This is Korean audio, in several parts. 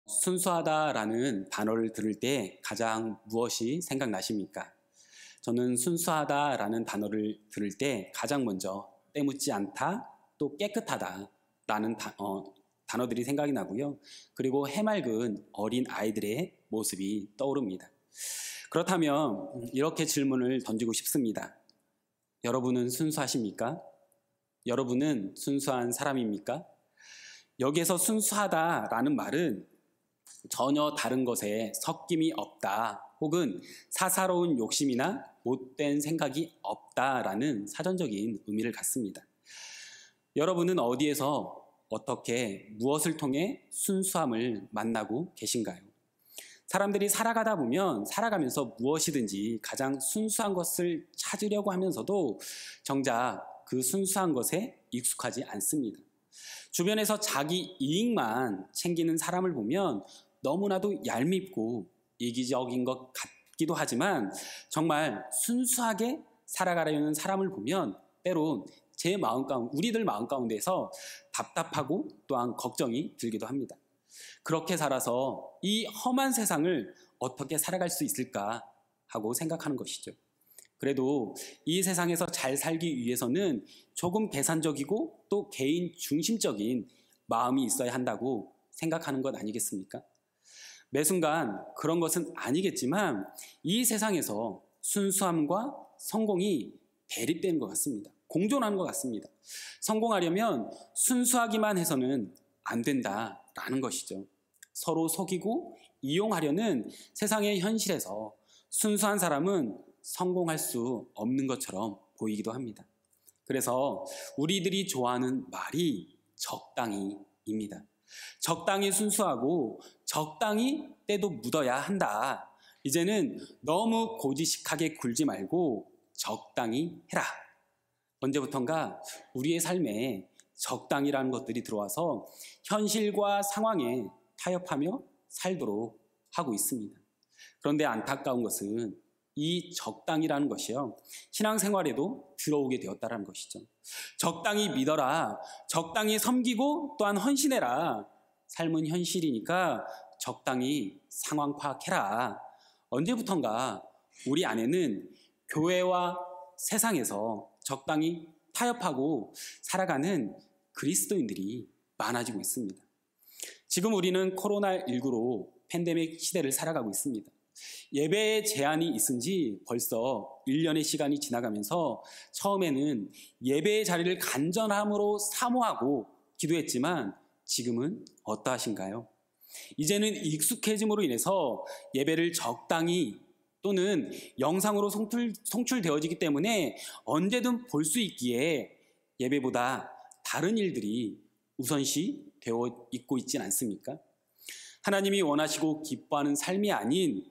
순수하다라는 단어를 들을 때 가장 무엇이 생각나십니까? 저는 순수하다라는 단어를 들을 때 가장 먼저 때묻지 않다, 또 깨끗하다라는 단어들이 생각이 나고요. 그리고 해맑은 어린 아이들의 모습이 떠오릅니다. 그렇다면 이렇게 질문을 던지고 싶습니다. 여러분은 순수하십니까? 여러분은 순수한 사람입니까? 여기에서 순수하다라는 말은 전혀 다른 것에 섞임이 없다, 혹은 사사로운 욕심이나 못된 생각이 없다라는 사전적인 의미를 갖습니다. 여러분은 어디에서 어떻게 무엇을 통해 순수함을 만나고 계신가요? 사람들이 살아가다 보면 살아가면서 무엇이든지 가장 순수한 것을 찾으려고 하면서도 정작 그 순수한 것에 익숙하지 않습니다. 주변에서 자기 이익만 챙기는 사람을 보면 너무나도 얄밉고 이기적인 것 같기도 하지만 정말 순수하게 살아가려는 사람을 보면 때론 우리들 마음 가운데서 답답하고 또한 걱정이 들기도 합니다. 그렇게 살아서 이 험한 세상을 어떻게 살아갈 수 있을까 하고 생각하는 것이죠. 그래도 이 세상에서 잘 살기 위해서는 조금 계산적이고 또 개인 중심적인 마음이 있어야 한다고 생각하는 것 아니겠습니까? 매 순간 그런 것은 아니겠지만 이 세상에서 순수함과 성공이 대립되는 것 같습니다. 공존하는 것 같습니다. 성공하려면 순수하기만 해서는 안 된다라는 것이죠. 서로 속이고 이용하려는 세상의 현실에서 순수한 사람은 성공할 수 없는 것처럼 보이기도 합니다. 그래서 우리들이 좋아하는 말이 적당히입니다. 적당히 순수하고 적당히 때도 묻어야 한다. 이제는 너무 고지식하게 굴지 말고 적당히 해라. 언제부턴가 우리의 삶에 적당이라는 것들이 들어와서 현실과 상황에 타협하며 살도록 하고 있습니다. 그런데 안타까운 것은 이 적당이라는 것이요, 신앙생활에도 들어오게 되었다는 것이죠. 적당히 믿어라, 적당히 섬기고 또한 헌신해라. 삶은 현실이니까 적당히 상황 파악해라. 언제부턴가 우리 안에는 교회와 세상에서 적당히 타협하고 살아가는 그리스도인들이 많아지고 있습니다. 지금 우리는 코로나19로 팬데믹 시대를 살아가고 있습니다. 예배에 제한이 있은 지 벌써 1년의 시간이 지나가면서 처음에는 예배의 자리를 간절함으로 사모하고 기도했지만 지금은 어떠하신가요? 이제는 익숙해짐으로 인해서 예배를 적당히 또는 영상으로 송출되어지기 때문에 언제든 볼 수 있기에 예배보다 다른 일들이 우선시 되어 있고 있진 않습니까? 하나님이 원하시고 기뻐하는 삶이 아닌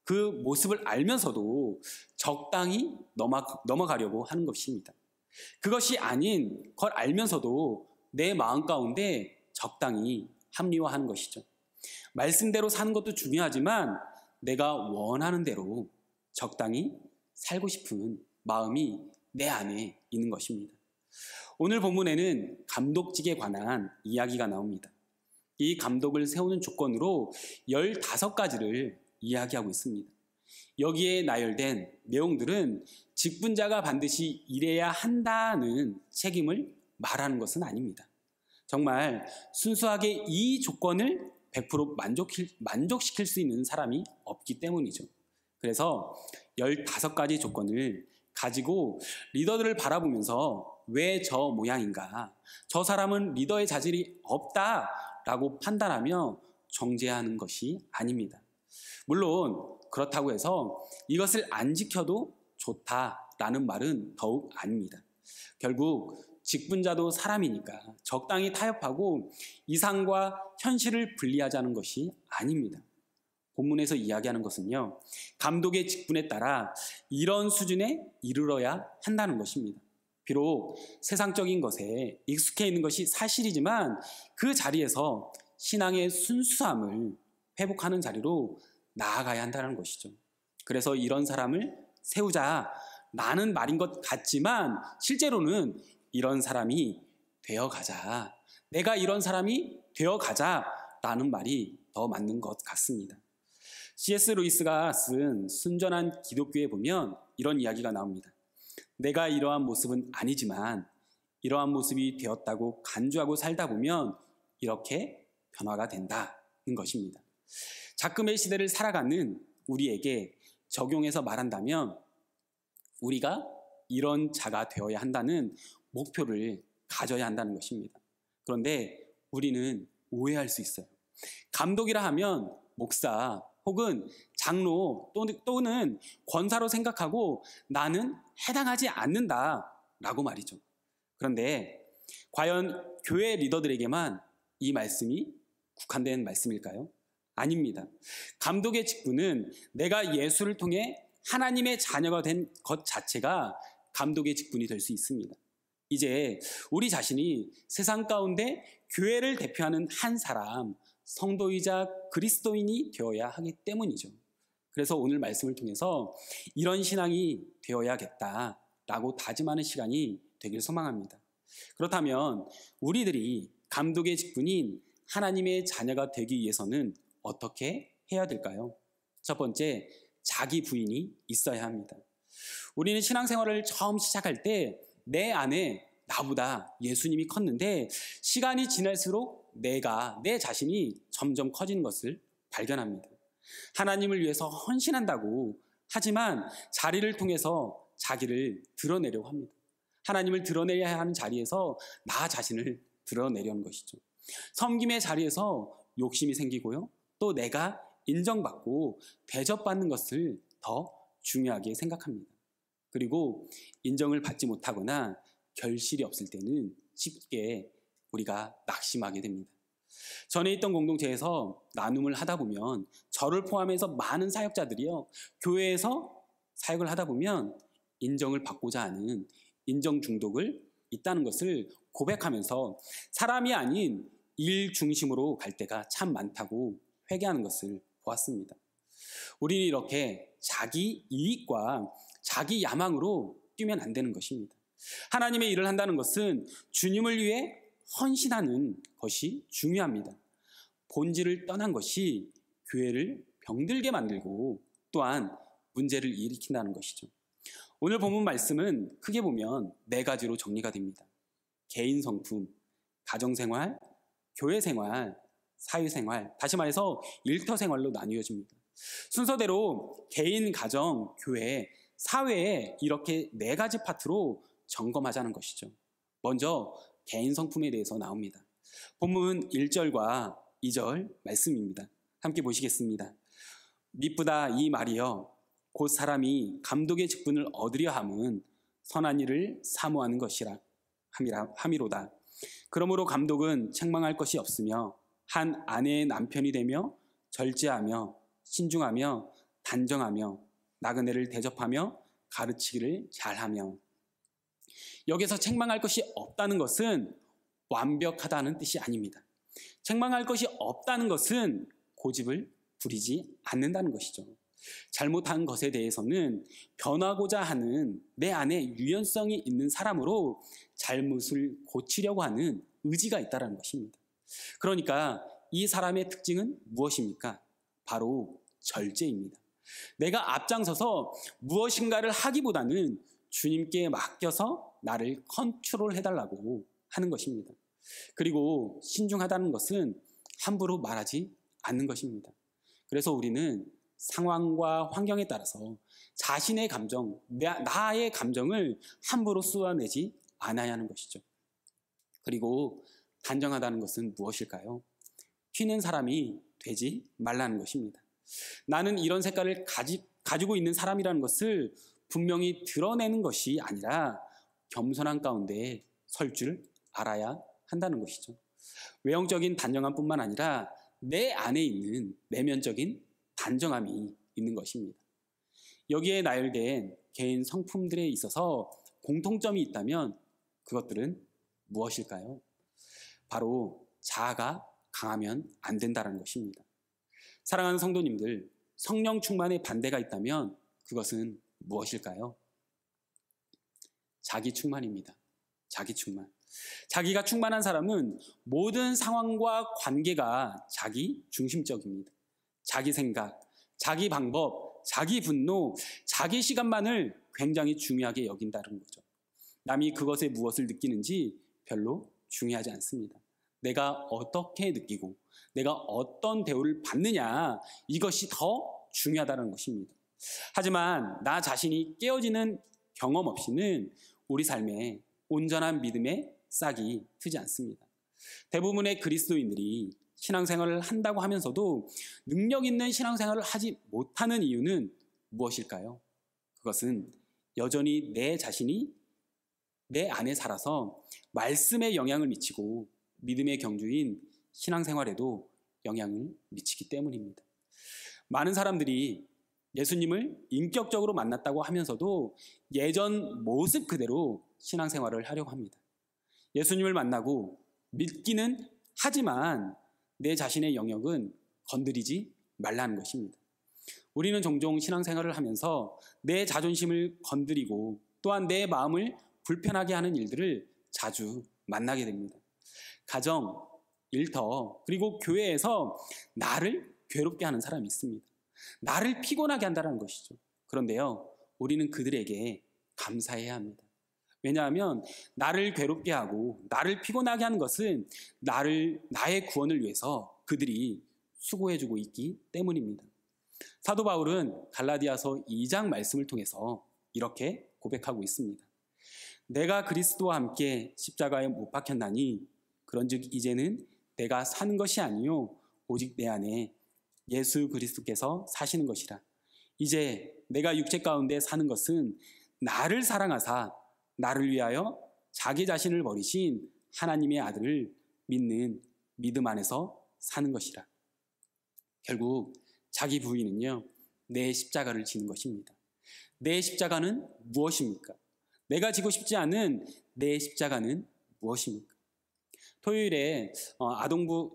그 모습을 알면서도 적당히 넘어가려고 하는 것입니다. 그것이 아닌 걸 알면서도 내 마음 가운데 적당히 합리화하는 것이죠. 말씀대로 사는 것도 중요하지만 내가 원하는 대로 적당히 살고 싶은 마음이 내 안에 있는 것입니다. 오늘 본문에는 감독직에 관한 이야기가 나옵니다. 이 감독을 세우는 조건으로 15가지를 이야기하고 있습니다. 여기에 나열된 내용들은 직분자가 반드시 일해야 한다는 책임을 말하는 것은 아닙니다. 정말 순수하게 이 조건을 100% 만족시킬 수 있는 사람이 없기 때문이죠. 그래서 15가지 조건을 가지고 리더들을 바라보면서 왜 저 모양인가, 저 사람은 리더의 자질이 없다라고 판단하며 정죄하는 것이 아닙니다. 물론 그렇다고 해서 이것을 안 지켜도 좋다라는 말은 더욱 아닙니다. 결국 직분자도 사람이니까 적당히 타협하고 이상과 현실을 분리하자는 것이 아닙니다. 본문에서 이야기하는 것은요, 감독의 직분에 따라 이런 수준에 이르러야 한다는 것입니다. 비록 세상적인 것에 익숙해 있는 것이 사실이지만 그 자리에서 신앙의 순수함을 회복하는 자리로 나아가야 한다는 것이죠. 그래서 이런 사람을 세우자라는 말인 것 같지만 실제로는 이런 사람이 되어가자, 내가 이런 사람이 되어가자라는 말이 더 맞는 것 같습니다. C.S. 루이스가 쓴 순전한 기독교에 보면 이런 이야기가 나옵니다. 내가 이러한 모습은 아니지만 이러한 모습이 되었다고 간주하고 살다 보면 이렇게 변화가 된다는 것입니다. 작금의 시대를 살아가는 우리에게 적용해서 말한다면 우리가 이런 자가 되어야 한다는 목표를 가져야 한다는 것입니다. 그런데 우리는 오해할 수 있어요. 감독이라 하면 목사 혹은 장로 또는 권사로 생각하고 나는 해당하지 않는다라고 말이죠. 그런데 과연 교회 리더들에게만 이 말씀이 국한된 말씀일까요? 아닙니다. 감독의 직분은 내가 예수를 통해 하나님의 자녀가 된 것 자체가 감독의 직분이 될 수 있습니다. 이제 우리 자신이 세상 가운데 교회를 대표하는 한 사람, 성도이자 그리스도인이 되어야 하기 때문이죠. 그래서 오늘 말씀을 통해서 이런 신앙이 되어야겠다라고 다짐하는 시간이 되길 소망합니다. 그렇다면 우리들이 감독의 직분인 하나님의 자녀가 되기 위해서는 어떻게 해야 될까요? 첫 번째, 자기 부인이 있어야 합니다. 우리는 신앙생활을 처음 시작할 때 내 안에 나보다 예수님이 컸는데 시간이 지날수록 내 자신이 점점 커지는 것을 발견합니다. 하나님을 위해서 헌신한다고 하지만 자리를 통해서 자기를 드러내려고 합니다. 하나님을 드러내야 하는 자리에서 나 자신을 드러내려는 것이죠. 섬김의 자리에서 욕심이 생기고요. 또 내가 인정받고 대접받는 것을 더 중요하게 생각합니다. 그리고 인정을 받지 못하거나 결실이 없을 때는 쉽게 우리가 낙심하게 됩니다. 전에 있던 공동체에서 나눔을 하다 보면 저를 포함해서 많은 사역자들이요, 교회에서 사역을 하다 보면 인정을 받고자 하는 인정 중독을 있다는 것을 고백하면서 사람이 아닌 일 중심으로 갈 때가 참 많다고 회개하는 것을 보았습니다. 우리는 이렇게 자기 이익과 자기 야망으로 뛰면 안 되는 것입니다. 하나님의 일을 한다는 것은 주님을 위해 헌신하는 것이 중요합니다. 본질을 떠난 것이 교회를 병들게 만들고 또한 문제를 일으킨다는 것이죠. 오늘 본문 말씀은 크게 보면 4가지로 정리가 됩니다. 개인 성품, 가정생활, 교회생활, 사회생활, 다시 말해서 일터생활로 나뉘어집니다. 순서대로 개인, 가정, 교회, 사회에 이렇게 4가지 파트로 점검하자는 것이죠. 먼저 개인 성품에 대해서 나옵니다. 본문 1절과 2절 말씀입니다. 함께 보시겠습니다. 미쁘다 이 말이여 곧 사람이 감독의 직분을 얻으려 함은 선한 일을 사모하는 것이라 함이로다. 그러므로 감독은 책망할 것이 없으며 한 아내의 남편이 되며 절제하며 신중하며 단정하며 나그네를 대접하며 가르치기를 잘하며. 여기서 책망할 것이 없다는 것은 완벽하다는 뜻이 아닙니다. 책망할 것이 없다는 것은 고집을 부리지 않는다는 것이죠. 잘못한 것에 대해서는 변하고자 하는 내 안에 유연성이 있는 사람으로 잘못을 고치려고 하는 의지가 있다는 것입니다. 그러니까 이 사람의 특징은 무엇입니까? 바로 절제입니다. 내가 앞장서서 무엇인가를 하기보다는 주님께 맡겨서 나를 컨트롤해달라고 하는 것입니다. 그리고 신중하다는 것은 함부로 말하지 않는 것입니다. 그래서 우리는 상황과 환경에 따라서 자신의 감정, 나의 감정을 함부로 쏟아내지 않아야 하는 것이죠. 그리고 단정하다는 것은 무엇일까요? 튀는 사람이 되지 말라는 것입니다. 나는 이런 색깔을 가지고 있는 사람이라는 것을 분명히 드러내는 것이 아니라 겸손한 가운데 설 줄 알아야 한다는 것이죠. 외형적인 단정함뿐만 아니라 내 안에 있는 내면적인 단정함이 있는 것입니다. 여기에 나열된 개인 성품들에 있어서 공통점이 있다면 그것들은 무엇일까요? 바로 자아가 강하면 안 된다는 것입니다. 사랑하는 성도님들, 성령 충만의 반대가 있다면 그것은 무엇일까요? 자기 충만입니다. 자기 충만. 자기가 충만한 사람은 모든 상황과 관계가 자기 중심적입니다. 자기 생각, 자기 방법, 자기 분노, 자기 시간만을 굉장히 중요하게 여긴다는 거죠. 남이 그것에 무엇을 느끼는지 별로 중요하지 않습니다. 내가 어떻게 느끼고 내가 어떤 대우를 받느냐, 이것이 더 중요하다는 것입니다. 하지만 나 자신이 깨어지는 경험 없이는 우리 삶에 온전한 믿음의 싹이 트지 않습니다. 대부분의 그리스도인들이 신앙생활을 한다고 하면서도 능력 있는 신앙생활을 하지 못하는 이유는 무엇일까요? 그것은 여전히 내 자신이 내 안에 살아서 말씀에 영향을 미치고 믿음의 경주인 신앙생활에도 영향을 미치기 때문입니다. 많은 사람들이 예수님을 인격적으로 만났다고 하면서도 예전 모습 그대로 신앙생활을 하려고 합니다. 예수님을 만나고 믿기는 하지만 내 자신의 영역은 건드리지 말라는 것입니다. 우리는 종종 신앙생활을 하면서 내 자존심을 건드리고 또한 내 마음을 불편하게 하는 일들을 자주 만나게 됩니다. 가정, 일터, 그리고 교회에서 나를 괴롭게 하는 사람이 있습니다. 나를 피곤하게 한다는 것이죠. 그런데요, 우리는 그들에게 감사해야 합니다. 왜냐하면 나를 괴롭게 하고 나를 피곤하게 하는 것은 나의 구원을 위해서 그들이 수고해주고 있기 때문입니다. 사도 바울은 갈라디아서 2장 말씀을 통해서 이렇게 고백하고 있습니다. 내가 그리스도와 함께 십자가에 못 박혔나니 그런즉 이제는 내가 사는 것이 아니요 오직 내 안에 예수 그리스도께서 사시는 것이라. 이제 내가 육체 가운데 사는 것은 나를 사랑하사 나를 위하여 자기 자신을 버리신 하나님의 아들을 믿는 믿음 안에서 사는 것이라. 결국 자기 부인은요, 내 십자가를 지는 것입니다. 내 십자가는 무엇입니까? 내가 지고 싶지 않은 내 십자가는 무엇입니까? 토요일에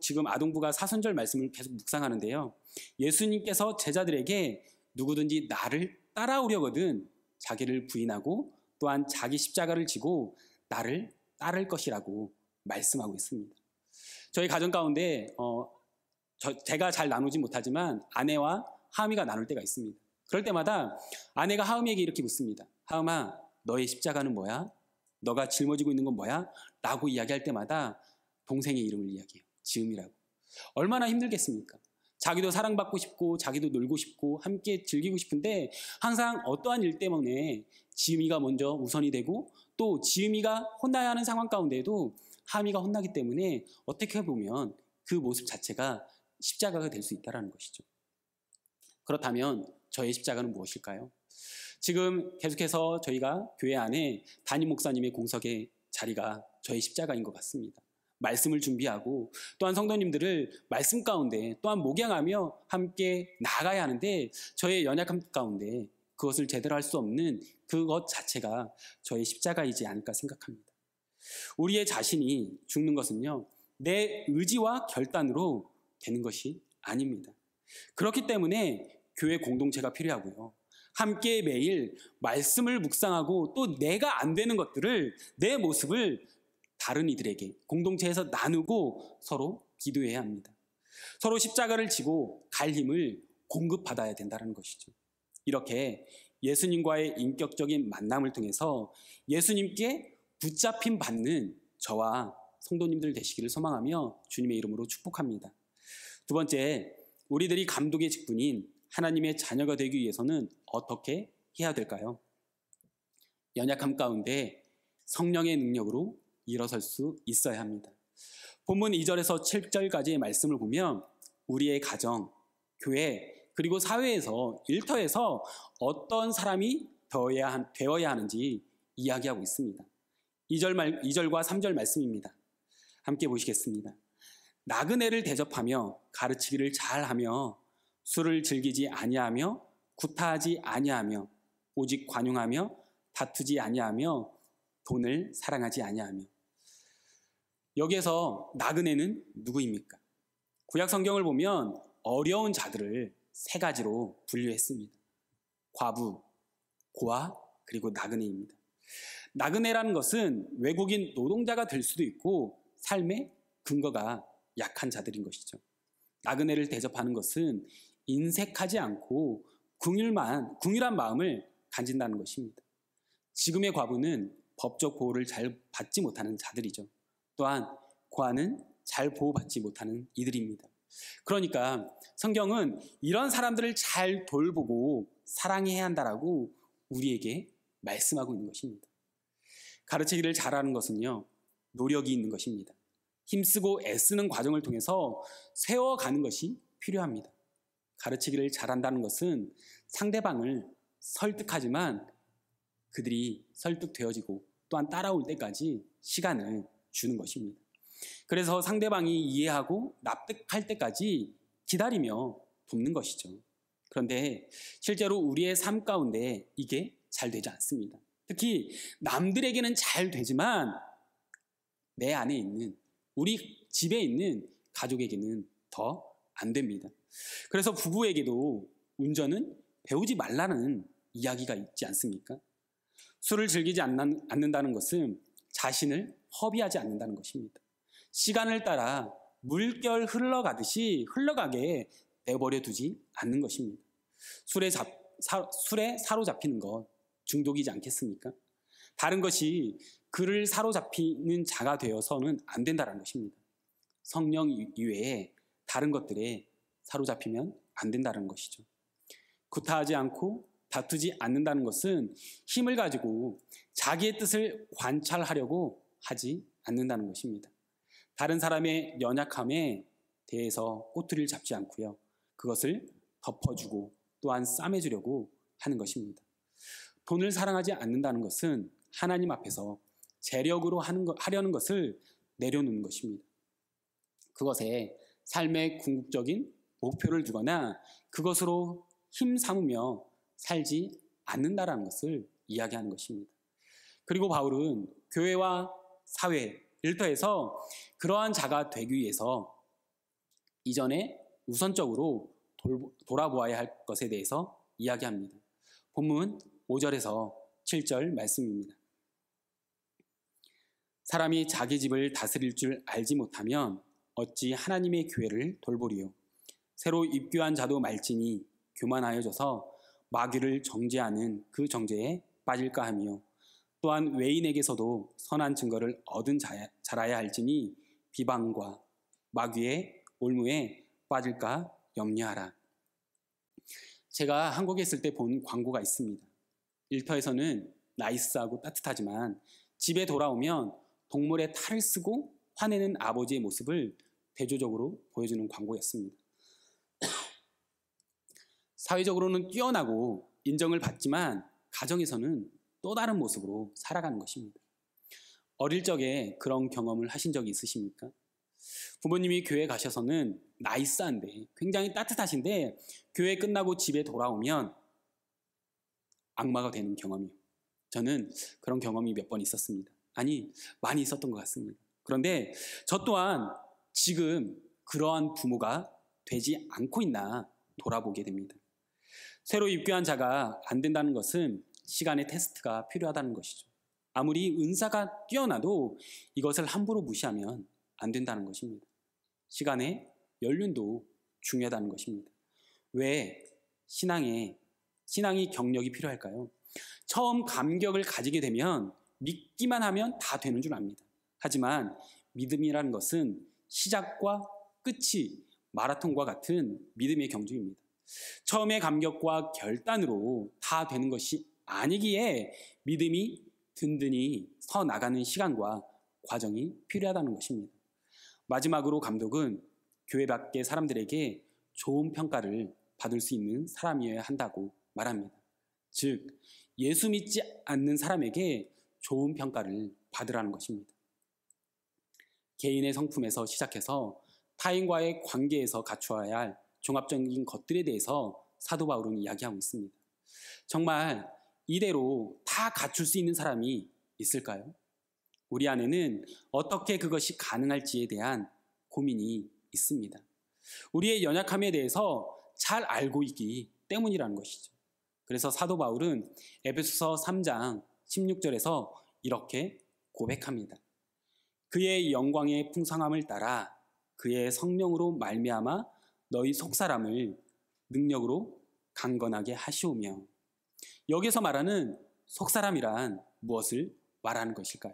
지금 아동부가 사순절 말씀을 계속 묵상하는데요. 예수님께서 제자들에게 누구든지 나를 따라오려거든 자기를 부인하고 또한 자기 십자가를 지고 나를 따를 것이라고 말씀하고 있습니다. 저희 가정 가운데 제가 잘 나누지 못하지만 아내와 하음이가 나눌 때가 있습니다. 그럴 때마다 아내가 하음이에게 이렇게 묻습니다. 하음아, 너의 십자가는 뭐야? 너가 짊어지고 있는 건 뭐야? 라고 이야기할 때마다 동생의 이름을 이야기해요. 지음이라고. 얼마나 힘들겠습니까? 자기도 사랑받고 싶고 자기도 놀고 싶고 함께 즐기고 싶은데 항상 어떠한 일 때문에 지음이가 먼저 우선이 되고 또 지음이가 혼나야 하는 상황 가운데에도 하미가 혼나기 때문에 어떻게 보면 그 모습 자체가 십자가가 될 수 있다는 것이죠. 그렇다면 저의 십자가는 무엇일까요? 지금 계속해서 저희가 교회 안에 담임 목사님의 공석의 자리가 저의 십자가인 것 같습니다. 말씀을 준비하고 또한 성도님들을 말씀 가운데 또한 목양하며 함께 나아가야 하는데 저의 연약함 가운데 그것을 제대로 할 수 없는 그것 자체가 저의 십자가이지 않을까 생각합니다. 우리의 자신이 죽는 것은요, 내 의지와 결단으로 되는 것이 아닙니다. 그렇기 때문에 교회 공동체가 필요하고요. 함께 매일 말씀을 묵상하고 또 내가 안 되는 것들을 내 모습을 다른 이들에게 공동체에서 나누고 서로 기도해야 합니다. 서로 십자가를 지고 갈 힘을 공급받아야 된다는 것이죠. 이렇게 예수님과의 인격적인 만남을 통해서 예수님께 붙잡힘 받는 저와 성도님들 되시기를 소망하며 주님의 이름으로 축복합니다. 두 번째, 우리들이 감독의 직분인 하나님의 자녀가 되기 위해서는 어떻게 해야 될까요? 연약함 가운데 성령의 능력으로 일어설 수 있어야 합니다. 본문 2절에서 7절까지의 말씀을 보면 우리의 가정, 교회, 그리고 사회에서, 일터에서 어떤 사람이 되어야 하는지 이야기하고 있습니다. 2절과 3절 말씀입니다. 함께 보시겠습니다. 나그네를 대접하며 가르치기를 잘하며 술을 즐기지 아니하며 구타하지 아니하며 오직 관용하며 다투지 아니하며 돈을 사랑하지 아니하며. 여기에서 나그네는 누구입니까? 구약 성경을 보면 어려운 자들을 세 가지로 분류했습니다. 과부, 고아, 그리고 나그네입니다. 나그네라는 것은 외국인 노동자가 될 수도 있고 삶의 근거가 약한 자들인 것이죠. 나그네를 대접하는 것은 인색하지 않고 궁일한 마음을 가진다는 것입니다. 지금의 과부는 법적 보호를 잘 받지 못하는 자들이죠. 또한 고아는 잘 보호받지 못하는 이들입니다. 그러니까 성경은 이런 사람들을 잘 돌보고 사랑해야 한다라고 우리에게 말씀하고 있는 것입니다. 가르치기를 잘하는 것은요, 노력이 있는 것입니다. 힘쓰고 애쓰는 과정을 통해서 세워가는 것이 필요합니다. 가르치기를 잘한다는 것은 상대방을 설득하지만 그들이 설득되어지고 또한 따라올 때까지 시간을 주는 것입니다. 그래서 상대방이 이해하고 납득할 때까지 기다리며 돕는 것이죠. 그런데 실제로 우리의 삶 가운데 이게 잘 되지 않습니다. 특히 남들에게는 잘 되지만 내 안에 있는, 우리 집에 있는 가족에게는 더 안 됩니다. 그래서 부부에게도 운전은 배우지 말라는 이야기가 있지 않습니까? 술을 즐기지 않는다는 것은 자신을 허비하지 않는다는 것입니다. 시간을 따라 물결 흘러가게 내버려 두지 않는 것입니다. 술에 사로잡히는 것 중독이지 않겠습니까? 다른 것이 그를 사로잡히는 자가 되어서는 안 된다는 것입니다. 성령 이외에 다른 것들에 사로잡히면 안 된다는 것이죠. 구타하지 않고 다투지 않는다는 것은 힘을 가지고 자기의 뜻을 관찰하려고 하지 않는다는 것입니다. 다른 사람의 연약함에 대해서 꼬투리를 잡지 않고요. 그것을 덮어주고 또한 싸매주려고 하는 것입니다. 돈을 사랑하지 않는다는 것은 하나님 앞에서 재력으로 하려는 것을 내려놓는 것입니다. 그것에 삶의 궁극적인 목표를 두거나 그것으로 힘 삼으며 살지 않는다라는 것을 이야기하는 것입니다. 그리고 바울은 교회와 사회, 일터에서 그러한 자가 되기 위해서 이전에 우선적으로 돌아보아야 할 것에 대해서 이야기합니다. 본문 5절에서 7절 말씀입니다. 사람이 자기 집을 다스릴 줄 알지 못하면 어찌 하나님의 교회를 돌보리요. 새로 입교한 자도 말지니 교만하여져서 마귀를 정죄하는 그 정죄에 빠질까 하며 또한 외인에게서도 선한 증거를 얻은 자라야 할지니 비방과 마귀의 올무에 빠질까 염려하라. 제가 한국에 있을 때 본 광고가 있습니다. 일터에서는 나이스하고 따뜻하지만 집에 돌아오면 동물의 탈을 쓰고 화내는 아버지의 모습을 대조적으로 보여주는 광고였습니다. 사회적으로는 뛰어나고 인정을 받지만 가정에서는 또 다른 모습으로 살아가는 것입니다. 어릴 적에 그런 경험을 하신 적이 있으십니까? 부모님이 교회 가셔서는 나이스한데 굉장히 따뜻하신데 교회 끝나고 집에 돌아오면 악마가 되는 경험이요. 저는 그런 경험이 몇 번 있었습니다. 아니, 많이 있었던 것 같습니다. 그런데 저 또한 지금 그러한 부모가 되지 않고 있나 돌아보게 됩니다. 새로 입교한 자가 안 된다는 것은 시간의 테스트가 필요하다는 것이죠. 아무리 은사가 뛰어나도 이것을 함부로 무시하면 안 된다는 것입니다. 시간의 연륜도 중요하다는 것입니다. 왜 신앙이 경력이 필요할까요? 처음 감격을 가지게 되면 믿기만 하면 다 되는 줄 압니다. 하지만 믿음이라는 것은 시작과 끝이 마라톤과 같은 믿음의 경주입니다. 처음의 감격과 결단으로 다 되는 것이 아니기에 믿음이 든든히 서 나가는 시간과 과정이 필요하다는 것입니다. 마지막으로 감독은 교회 밖의 사람들에게 좋은 평가를 받을 수 있는 사람이어야 한다고 말합니다. 즉, 예수 믿지 않는 사람에게 좋은 평가를 받으라는 것입니다. 개인의 성품에서 시작해서 타인과의 관계에서 갖추어야 할 종합적인 것들에 대해서 사도 바울은 이야기하고 있습니다. 정말 이대로 다 갖출 수 있는 사람이 있을까요? 우리 안에는 어떻게 그것이 가능할지에 대한 고민이 있습니다. 우리의 연약함에 대해서 잘 알고 있기 때문이라는 것이죠. 그래서 사도 바울은 에베소서 3장 16절에서 이렇게 고백합니다. 그의 영광의 풍성함을 따라 그의 성령으로 말미암아 너희 속사람을 능력으로 강건하게 하시오며. 여기서 말하는 속사람이란 무엇을 말하는 것일까요?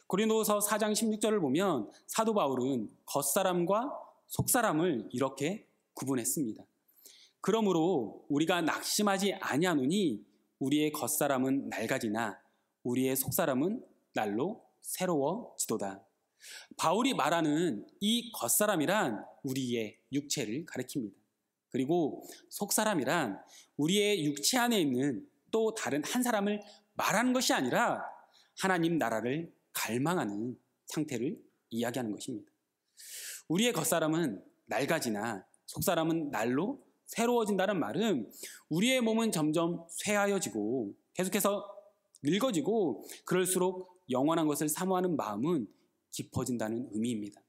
고린도서 4장 16절을 보면 사도 바울은 겉사람과 속사람을 이렇게 구분했습니다. 그러므로 우리가 낙심하지 아니하노니 우리의 겉사람은 낡아지나 우리의 속사람은 날로 새로워지도다. 바울이 말하는 이 겉사람이란 우리의 육체를 가리킵니다. 그리고 속사람이란 우리의 육체 안에 있는 또 다른 한 사람을 말하는 것이 아니라 하나님 나라를 갈망하는 상태를 이야기하는 것입니다. 우리의 겉사람은 낡아지나 속사람은 날로 새로워진다는 말은 우리의 몸은 점점 쇠하여지고 계속해서 늙어지고 그럴수록 영원한 것을 사모하는 마음은 깊어진다는 의미입니다.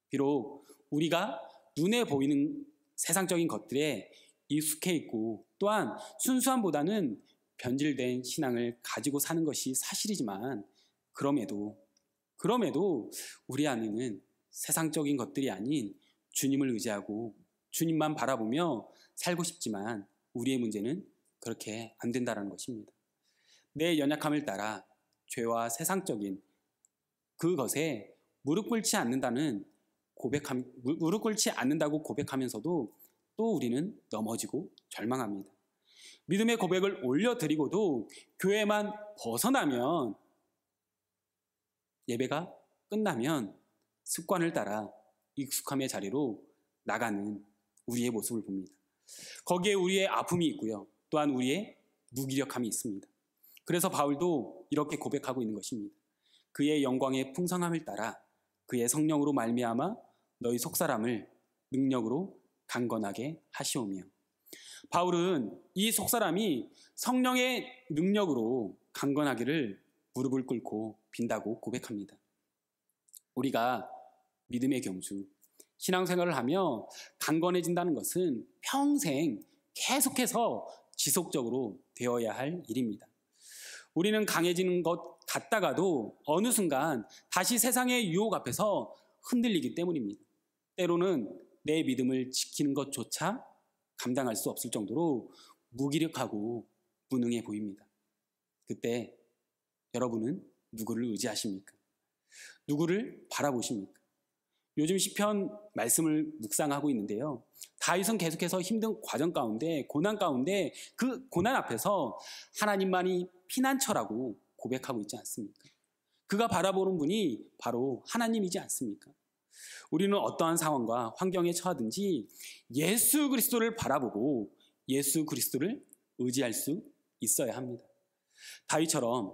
비록 우리가 눈에 보이는 세상적인 것들에 익숙해 있고 또한 순수함보다는 변질된 신앙을 가지고 사는 것이 사실이지만 그럼에도 우리 안에는 세상적인 것들이 아닌 주님을 의지하고 주님만 바라보며 살고 싶지만 우리의 문제는 그렇게 안 된다는 것입니다. 내 연약함을 따라 죄와 세상적인 그것에 무릎 꿇지 않는다고 고백하면서도 또 우리는 넘어지고 절망합니다. 믿음의 고백을 올려드리고도 교회만 벗어나면 예배가 끝나면 습관을 따라 익숙함의 자리로 나가는 우리의 모습을 봅니다. 거기에 우리의 아픔이 있고요. 또한 우리의 무기력함이 있습니다. 그래서 바울도 이렇게 고백하고 있는 것입니다. 그의 영광의 풍성함을 따라 그의 성령으로 말미암아 너희 속사람을 능력으로 강건하게 하시오며. 바울은 이 속사람이 성령의 능력으로 강건하기를 무릎을 꿇고 빈다고 고백합니다. 우리가 믿음의 경주, 신앙생활을 하며 강건해진다는 것은 평생 계속해서 지속적으로 되어야 할 일입니다. 우리는 강해지는 것 같다가도 어느 순간 다시 세상의 유혹 앞에서 흔들리기 때문입니다. 때로는 내 믿음을 지키는 것조차 감당할 수 없을 정도로 무기력하고 무능해 보입니다. 그때 여러분은 누구를 의지하십니까? 누구를 바라보십니까? 요즘 시편 말씀을 묵상하고 있는데요. 다윗은 계속해서 힘든 과정 가운데, 고난 가운데 그 고난 앞에서 하나님만이 피난처라고 고백하고 있지 않습니까? 그가 바라보는 분이 바로 하나님이지 않습니까? 우리는 어떠한 상황과 환경에 처하든지 예수 그리스도를 바라보고 예수 그리스도를 의지할 수 있어야 합니다. 다윗처럼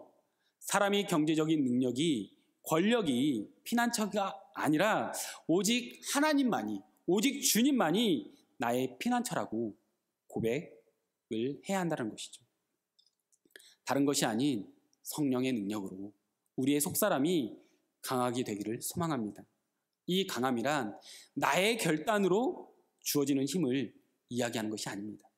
사람이 경제적인 능력이, 권력이 피난처가 아니라 오직 하나님만이, 오직 주님만이 나의 피난처라고 고백을 해야 한다는 것이죠. 다른 것이 아닌 성령의 능력으로 우리의 속사람이 강하게 되기를 소망합니다. 이 강함이란 나의 결단으로 주어지는 힘을 이야기하는 것이 아닙니다.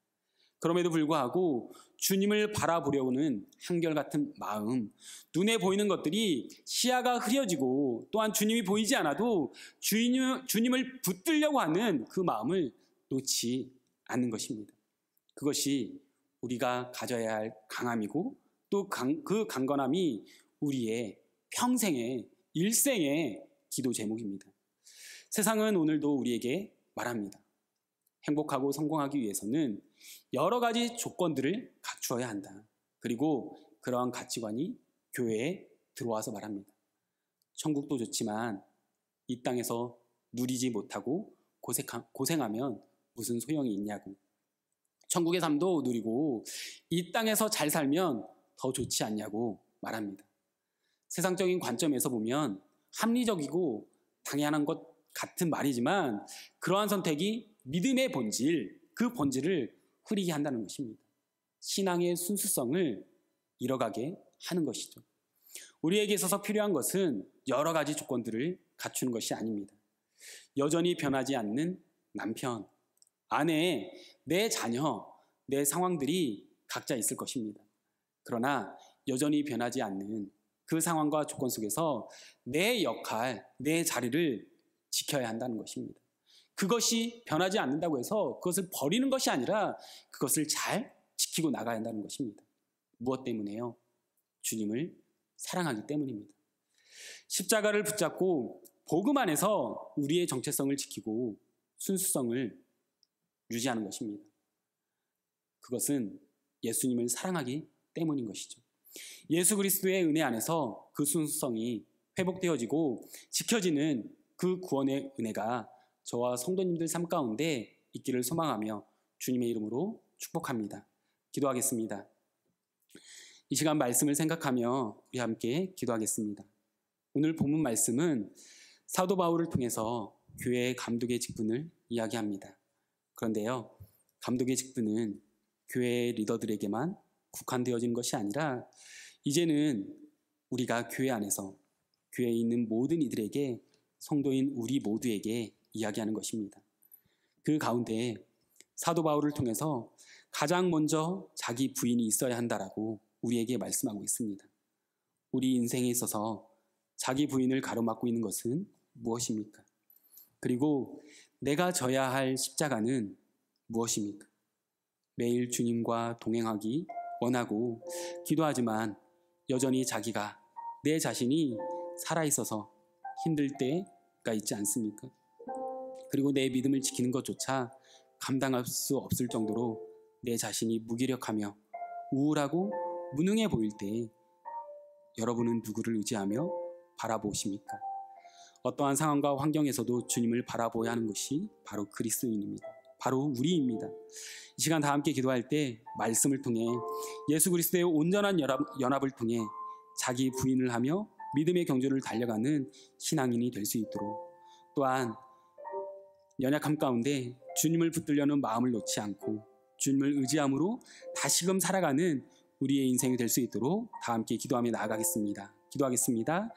그럼에도 불구하고 주님을 바라보려는 한결같은 마음, 눈에 보이는 것들이 시야가 흐려지고 또한 주님이 보이지 않아도 주님을 붙들려고 하는 그 마음을 놓지 않는 것입니다. 그것이 우리가 가져야 할 강함이고 또 그 강건함이 우리의 평생의 일생의 기도 제목입니다. 세상은 오늘도 우리에게 말합니다. 행복하고 성공하기 위해서는 여러 가지 조건들을 갖추어야 한다. 그리고 그러한 가치관이 교회에 들어와서 말합니다. 천국도 좋지만 이 땅에서 누리지 못하고 고생하면 무슨 소용이 있냐고. 천국의 삶도 누리고 이 땅에서 잘 살면 더 좋지 않냐고 말합니다. 세상적인 관점에서 보면 합리적이고 당연한 것 같은 말이지만 그러한 선택이 믿음의 본질, 그 본질을 흐리게 한다는 것입니다. 신앙의 순수성을 잃어가게 하는 것이죠. 우리에게 있어서 필요한 것은 여러 가지 조건들을 갖추는 것이 아닙니다. 여전히 변하지 않는 남편, 아내, 내 자녀, 내 상황들이 각자 있을 것입니다. 그러나 여전히 변하지 않는 그 상황과 조건 속에서 내 역할, 내 자리를 지켜야 한다는 것입니다. 그것이 변하지 않는다고 해서 그것을 버리는 것이 아니라 그것을 잘 지키고 나가야 한다는 것입니다. 무엇 때문에요? 주님을 사랑하기 때문입니다. 십자가를 붙잡고 복음 안에서 우리의 정체성을 지키고 순수성을 유지하는 것입니다. 그것은 예수님을 사랑하기 때문인 것이죠. 예수 그리스도의 은혜 안에서 그 순수성이 회복되어지고 지켜지는 그 구원의 은혜가 저와 성도님들 삶 가운데 있기를 소망하며 주님의 이름으로 축복합니다. 기도하겠습니다. 이 시간 말씀을 생각하며 우리 함께 기도하겠습니다. 오늘 본문 말씀은 사도 바울을 통해서 교회의 감독의 직분을 이야기합니다. 그런데요, 감독의 직분은 교회의 리더들에게만 국한되어지는 것이 아니라 이제는 우리가 교회 안에서 교회에 있는 모든 이들에게, 성도인 우리 모두에게 이야기하는 것입니다. 그 가운데 사도 바울을 통해서 가장 먼저 자기 부인이 있어야 한다라고 우리에게 말씀하고 있습니다. 우리 인생에 있어서 자기 부인을 가로막고 있는 것은 무엇입니까? 그리고 내가 져야 할 십자가는 무엇입니까? 매일 주님과 동행하기 원하고 기도하지만 여전히 자기가, 내 자신이 살아있어서 힘들 때가 있지 않습니까? 그리고 내 믿음을 지키는 것조차 감당할 수 없을 정도로 내 자신이 무기력하며 우울하고 무능해 보일 때 여러분은 누구를 의지하며 바라보십니까? 어떠한 상황과 환경에서도 주님을 바라보아야 하는 것이 바로 그리스도인입니다. 바로 우리입니다. 이 시간 다 함께 기도할 때 말씀을 통해 예수 그리스도의 온전한 연합을 통해 자기 부인을 하며 믿음의 경주를 달려가는 신앙인이 될 수 있도록, 또한 연약함 가운데 주님을 붙들려는 마음을 놓지 않고 주님을 의지함으로 다시금 살아가는 우리의 인생이 될 수 있도록 다 함께 기도하며 나아가겠습니다. 기도하겠습니다.